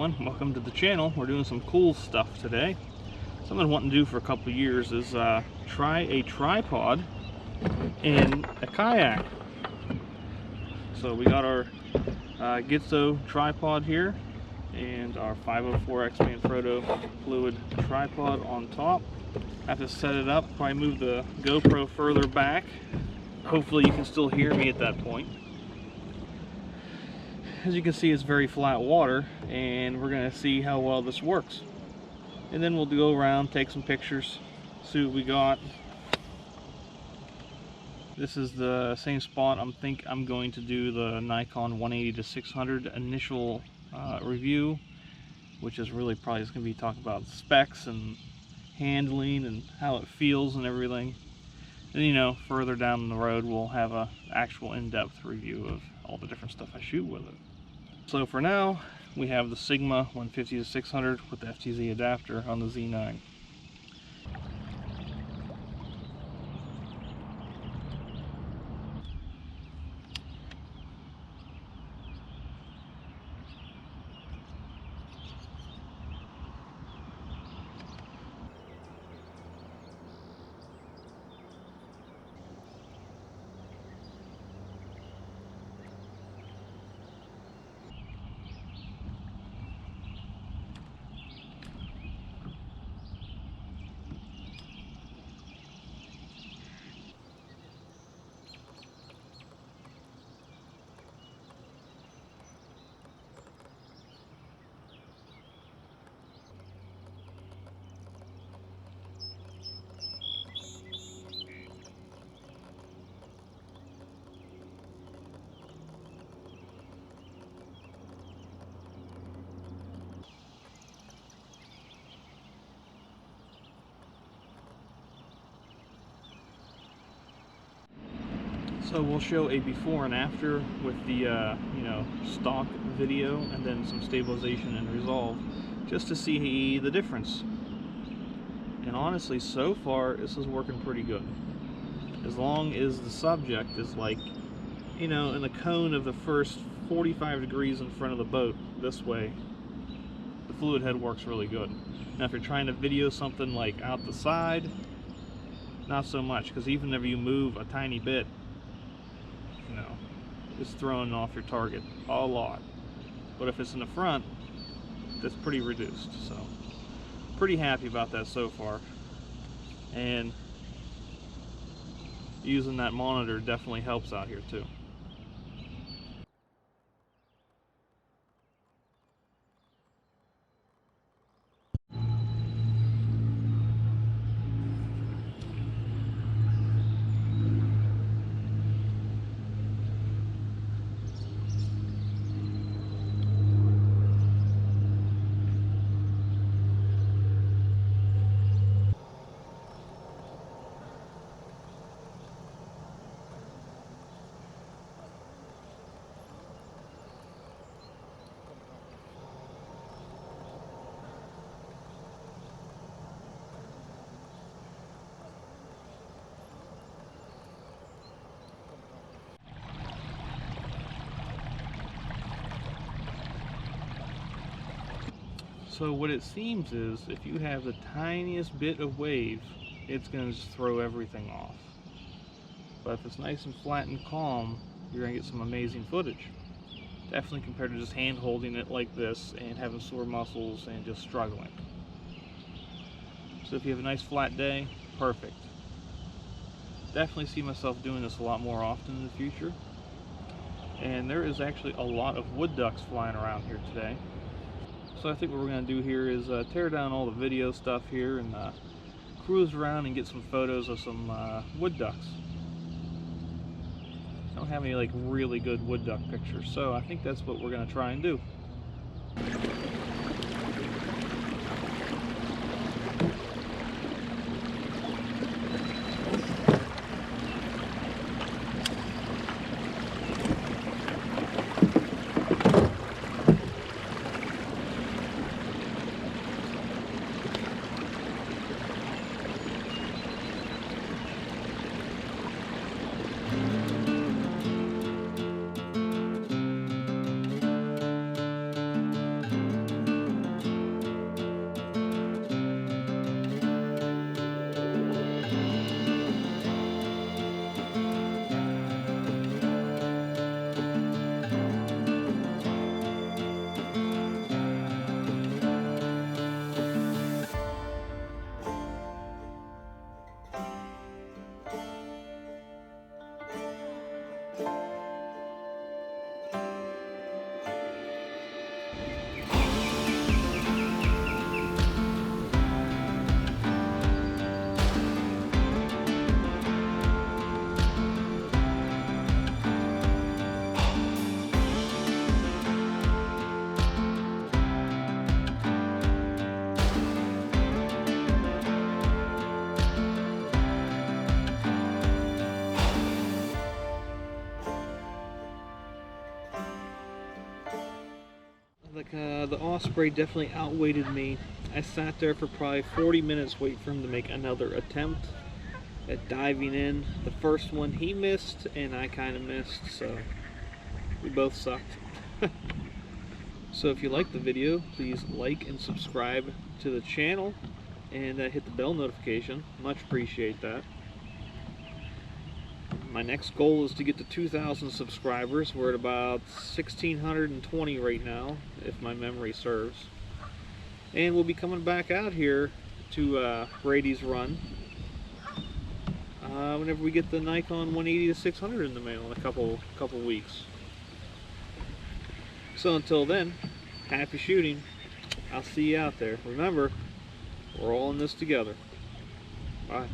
everyone, welcome to the channel. We're doing some cool stuff today. Something I've wanted to do for a couple of years is try a tripod in a kayak. So we got our DxO tripod here and our 504X Manfrotto fluid tripod on top. I have to set it up, probably move the GoPro further back. Hopefully you can still hear me at that point. As you can see, it's very flat water, and we're going to see how well this works. And then we'll go around, take some pictures, see what we got. This is the same spot I think I'm going to do the Nikon 180-600 initial review, which is really probably just going to be talking about specs and handling and how it feels and everything. And you know, further down the road we'll have a actual in-depth review of all the different stuff I shoot with it. So for now, we have the Sigma 150-600 with the FTZ adapter on the Z9. So we'll show a before and after with the stock video, and then some stabilization and resolve, just to see the difference. And honestly, so far this is working pretty good. As long as the subject is like, in the cone of the first 45 degrees in front of the boat this way, the fluid head works really good. Now if you're trying to video something like out the side, not so much, because even if you move a tiny bit, it's throwing off your target a lot. But if it's in the front, that's pretty reduced. So pretty happy about that so far. And using that monitor definitely helps out here too. So what it seems is, if you have the tiniest bit of wave, it's going to just throw everything off. But if it's nice and flat and calm, you're going to get some amazing footage. Definitely compared to just hand holding it like this and having sore muscles and just struggling. So if you have a nice flat day, perfect. Definitely see myself doing this a lot more often in the future. And there is actually a lot of wood ducks flying around here today. So I think what we're going to do here is tear down all the video stuff here and cruise around and get some photos of some wood ducks. I don't have any like really good wood duck pictures, so I think that's what we're going to try and do. The Osprey definitely outweighted me. I sat there for probably 40 minutes waiting for him to make another attempt at diving in. The first one he missed and I kind of missed, so we both sucked. So if you like the video, please like and subscribe to the channel and hit the bell notification. Much appreciate that. My next goal is to get to 2,000 subscribers. We're at about 1,620 right now, if my memory serves. And we'll be coming back out here to Bradys run whenever we get the Nikon 180 to 600 in the mail in a couple weeks. So until then, happy shooting. I'll see you out there. Remember, we're all in this together. Bye.